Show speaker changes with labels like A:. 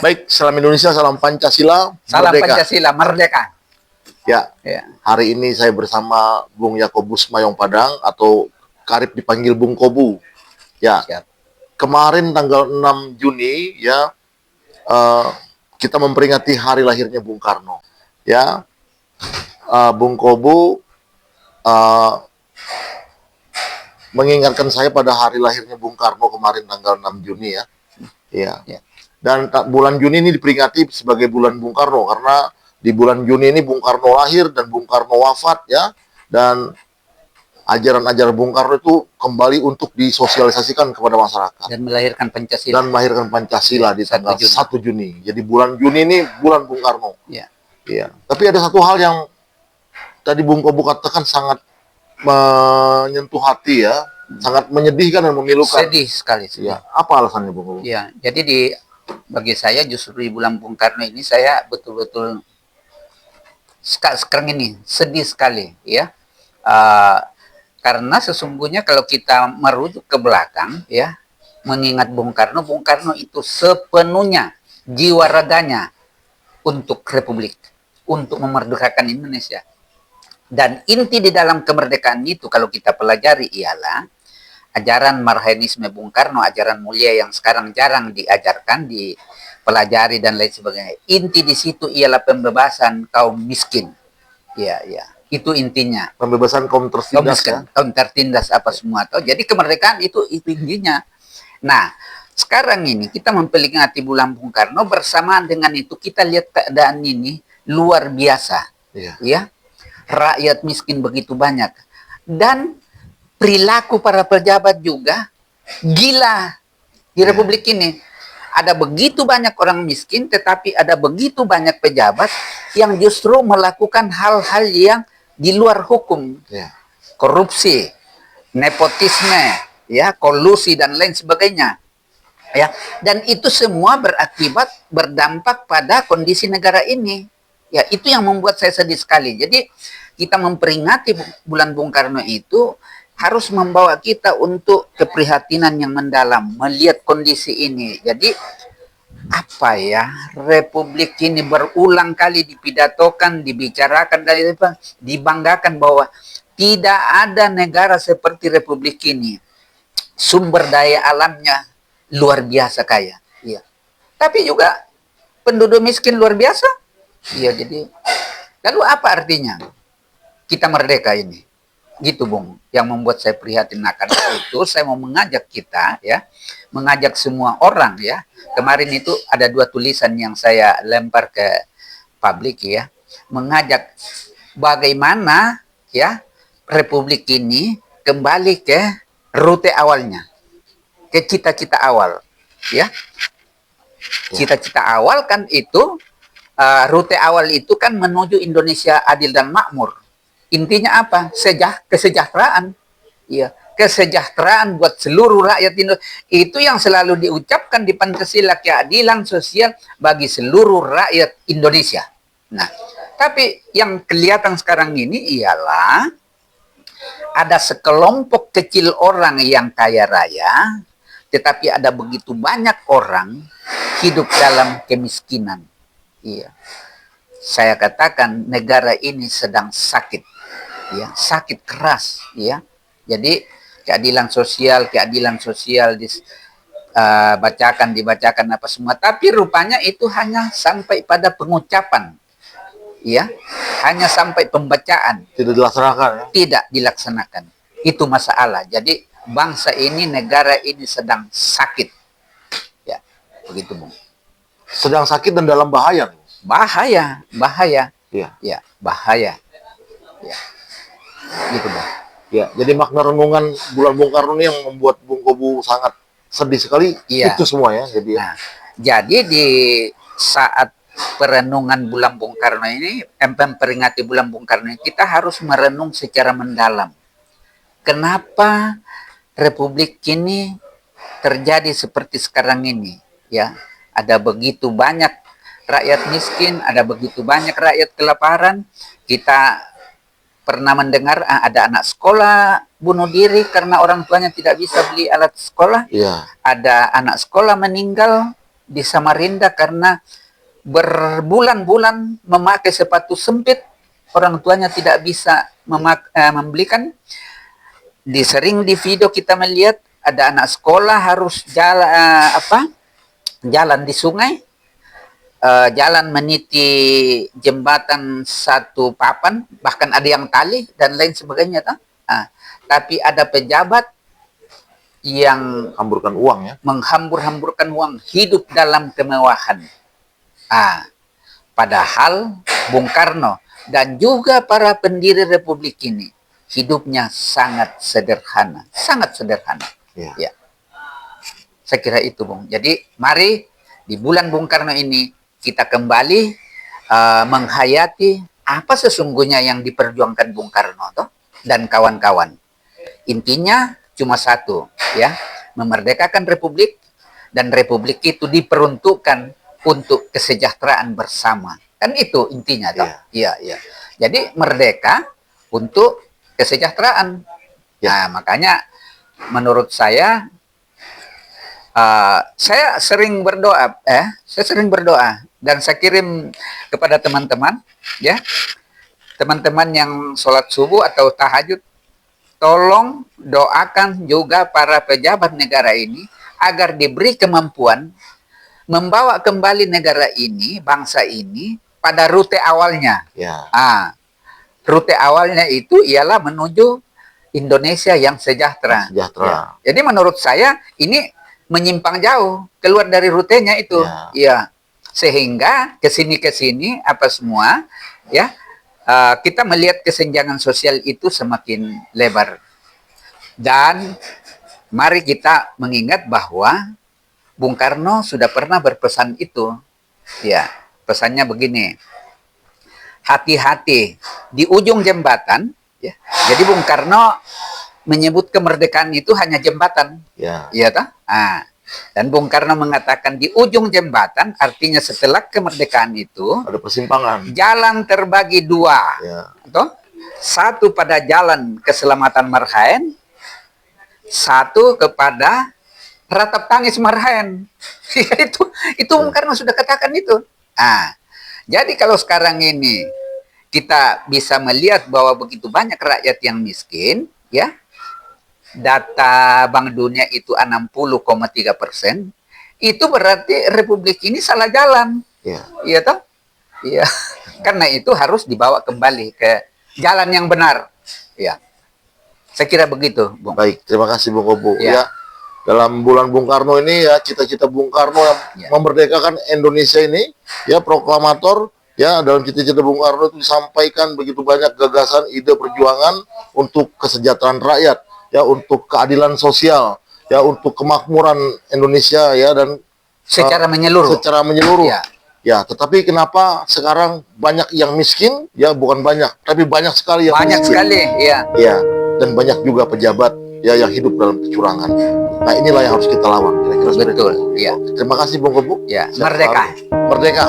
A: Baik, salam Indonesia, salam Pancasila,
B: Salam
A: merdeka.
B: Pancasila, merdeka.
A: Ya,
B: Ya.
A: hari ini saya bersama Bung Yakobus Mayong Padang atau karib dipanggil Bung Kobu. Ya,
B: Siap.
A: kemarin tanggal 6 Juni ya eh, kita memperingati hari lahirnya Bung Karno. Ya, Bung Kobu mengingatkan saya pada hari lahirnya Bung Karno kemarin tanggal 6 Juni ya. Ya.
B: Ya.
A: Dan bulan Juni ini diperingati sebagai bulan Bung Karno karena di bulan Juni ini Bung Karno lahir dan Bung Karno wafat ya. Dan ajaran-ajaran Bung Karno itu kembali untuk disosialisasikan kepada masyarakat.
B: Dan melahirkan Pancasila.
A: Dan melahirkan Pancasila di tanggal 1 Juni. Jadi bulan Juni ini bulan Bung Karno.
B: Ya.
A: Iya. Tapi ada satu hal yang tadi Bung Kobu katakan sangat menyentuh hati ya. Sangat menyedihkan dan memilukan.
B: Sedih sekali. Sedih.
A: Ya. Apa alasannya Bung Kobu?
B: Ya, jadi bagi saya justru di bulan Bung Karno ini saya betul-betul sekarang ini sedih sekali ya. Karena sesungguhnya kalau kita merujuk ke belakang ya, mengingat Bung Karno itu sepenuhnya jiwa raganya untuk Republik, untuk memerdekakan Indonesia. Dan inti di dalam kemerdekaan itu kalau kita pelajari ialah ajaran Marhaenisme Bung Karno, ajaran mulia yang sekarang jarang diajarkan, dipelajari dan lain sebagainya. Inti di situ ialah pembebasan kaum miskin. Ya, ya. Itu intinya.
A: Pembebasan kaum tertindas ya.
B: Kaum tertindas apa semua. Jadi kemerdekaan itu intinya. Nah, sekarang ini kita memperingati bulan Bung Karno, bersamaan dengan itu kita lihat keadaan ini luar biasa.
A: Iya.
B: Ya. Rakyat miskin begitu banyak. Dan perilaku para pejabat juga gila di Republik ini. Ada begitu banyak orang miskin, tetapi ada begitu banyak pejabat yang justru melakukan hal-hal yang di luar hukum.
A: Ya.
B: Korupsi, nepotisme, ya, kolusi dan lain sebagainya. Ya, dan itu semua berdampak pada kondisi negara ini. Ya, itu yang membuat saya sedih sekali. Jadi kita memperingati bulan Bung Karno itu harus membawa kita untuk keprihatinan yang mendalam, melihat kondisi ini. Jadi apa ya, Republik ini berulang kali dipidatokan, dibicarakan, dan dibanggakan bahwa tidak ada negara seperti Republik ini. Sumber daya alamnya luar biasa kaya. Iya. Tapi juga penduduk miskin luar biasa. Iya, jadi lalu apa artinya kita merdeka ini? Gitu Bung, yang membuat saya prihatin. Nah, karena itu saya mau mengajak kita ya, mengajak semua orang ya. Kemarin itu ada 2 tulisan yang saya lempar ke publik ya, mengajak bagaimana ya Republik ini kembali ke rute awalnya, ke cita-cita awal ya. Cita-cita awal kan itu rute awal itu kan menuju Indonesia adil dan makmur. Intinya apa? Kesejahteraan. Iya, kesejahteraan buat seluruh rakyat Indonesia. Itu yang selalu diucapkan di Pancasila, keadilan sosial bagi seluruh rakyat Indonesia. Nah, tapi yang kelihatan sekarang ini ialah ada sekelompok kecil orang yang kaya raya, tetapi ada begitu banyak orang hidup dalam kemiskinan. Iya. Saya katakan negara ini sedang sakit. Ya, sakit keras ya. Jadi keadilan sosial dibacakan apa semua, tapi rupanya itu hanya sampai pada pengucapan. Ya, hanya sampai pembacaan.
A: Tidak dilaksanakan ya?
B: Tidak dilaksanakan. Itu masalah. Jadi bangsa ini, negara ini sedang sakit. Ya, begitu Bung.
A: Sedang sakit dan dalam bahaya.
B: Bahaya.
A: Iya.
B: Ya, bahaya. Ya. Gitu Bang.
A: Ya, jadi makna renungan bulan Bung Karno ini yang membuat Bung Kobu sangat sedih sekali.
B: Iya.
A: Itu semua ya. Jadi,
B: nah, jadi di saat perenungan bulan Bung Karno ini, memperingati bulan Bung Karno ini, kita harus merenung secara mendalam. Kenapa Republik ini terjadi seperti sekarang ini? Ya, ada begitu banyak rakyat miskin, ada begitu banyak rakyat kelaparan. Kita pernah mendengar ada anak sekolah bunuh diri karena orang tuanya tidak bisa beli alat sekolah.
A: ya.
B: Ada anak sekolah meninggal di Samarinda karena berbulan-bulan memakai sepatu sempit, orang tuanya tidak bisa membelikan. Sering di video kita melihat ada anak sekolah harus jalan di sungai, jalan meniti jembatan satu papan, bahkan ada yang tali dan lain sebagainya, toh. Tapi ada pejabat yang
A: Hamburkan uang ya.
B: menghambur-hamburkan uang, hidup dalam kemewahan. Padahal Bung Karno dan juga para pendiri Republik ini hidupnya sangat sederhana, sangat sederhana.
A: Ya.
B: Ya. Saya kira itu, Bung. Jadi mari di bulan Bung Karno ini kita kembali menghayati apa sesungguhnya yang diperjuangkan Bung Karno toh, dan kawan-kawan. Intinya cuma satu, ya, memerdekakan Republik, dan Republik itu diperuntukkan untuk kesejahteraan bersama. Kan itu intinya, toh. Iya. Jadi merdeka untuk kesejahteraan. Nah, makanya menurut saya sering berdoa, dan saya kirim kepada teman-teman, ya, teman-teman yang sholat subuh atau tahajud, tolong doakan juga para pejabat negara ini agar diberi kemampuan membawa kembali negara ini, bangsa ini pada rute awalnya.
A: Ya.
B: Rute awalnya itu ialah menuju Indonesia yang sejahtera. Ya. Jadi menurut saya ini menyimpang jauh keluar dari rutenya itu. Ya. Sehingga kesini apa semua, ya, kita melihat kesenjangan sosial itu semakin lebar. Dan mari kita mengingat bahwa Bung Karno sudah pernah berpesan itu. Ya, pesannya begini. Hati-hati di ujung jembatan, ya. Jadi Bung Karno menyebut kemerdekaan itu hanya jembatan. Ya toh? Dan Bung Karno mengatakan di ujung jembatan, artinya setelah kemerdekaan itu
A: ada persimpangan.
B: Jalan terbagi dua. Toh? Satu pada jalan keselamatan Marhaen, satu kepada ratap tangis Marhaen. itu Bung Karno sudah katakan itu. Jadi kalau sekarang ini kita bisa melihat bahwa begitu banyak rakyat yang miskin, ya, data Bank Dunia itu 60,3%, itu berarti Republik ini salah jalan. Iya toh? Iya. Karena itu harus dibawa kembali ke jalan yang benar. Ya. Saya kira begitu, Bung.
A: Baik, terima kasih Bung Kobu. Ya. Dalam bulan Bung Karno ini, ya, cita-cita Bung Karno yang memerdekakan Indonesia ini, ya, proklamator, ya, dalam cita-cita Bung Karno itu disampaikan begitu banyak gagasan, ide, perjuangan untuk kesejahteraan rakyat, ya, untuk keadilan sosial, ya, untuk kemakmuran Indonesia, ya, dan
B: secara menyeluruh.
A: Ya, tetapi kenapa sekarang banyak yang miskin? Ya, bukan banyak, tapi banyak sekali yang miskin. Ya, dan banyak juga pejabat, ya, yang hidup dalam kecurangan. Nah, inilah yang harus kita lawan. Kira-kira
B: betul. Ya.
A: Terima kasih Bung Kobu.
B: Ya, merdeka.
A: Merdeka.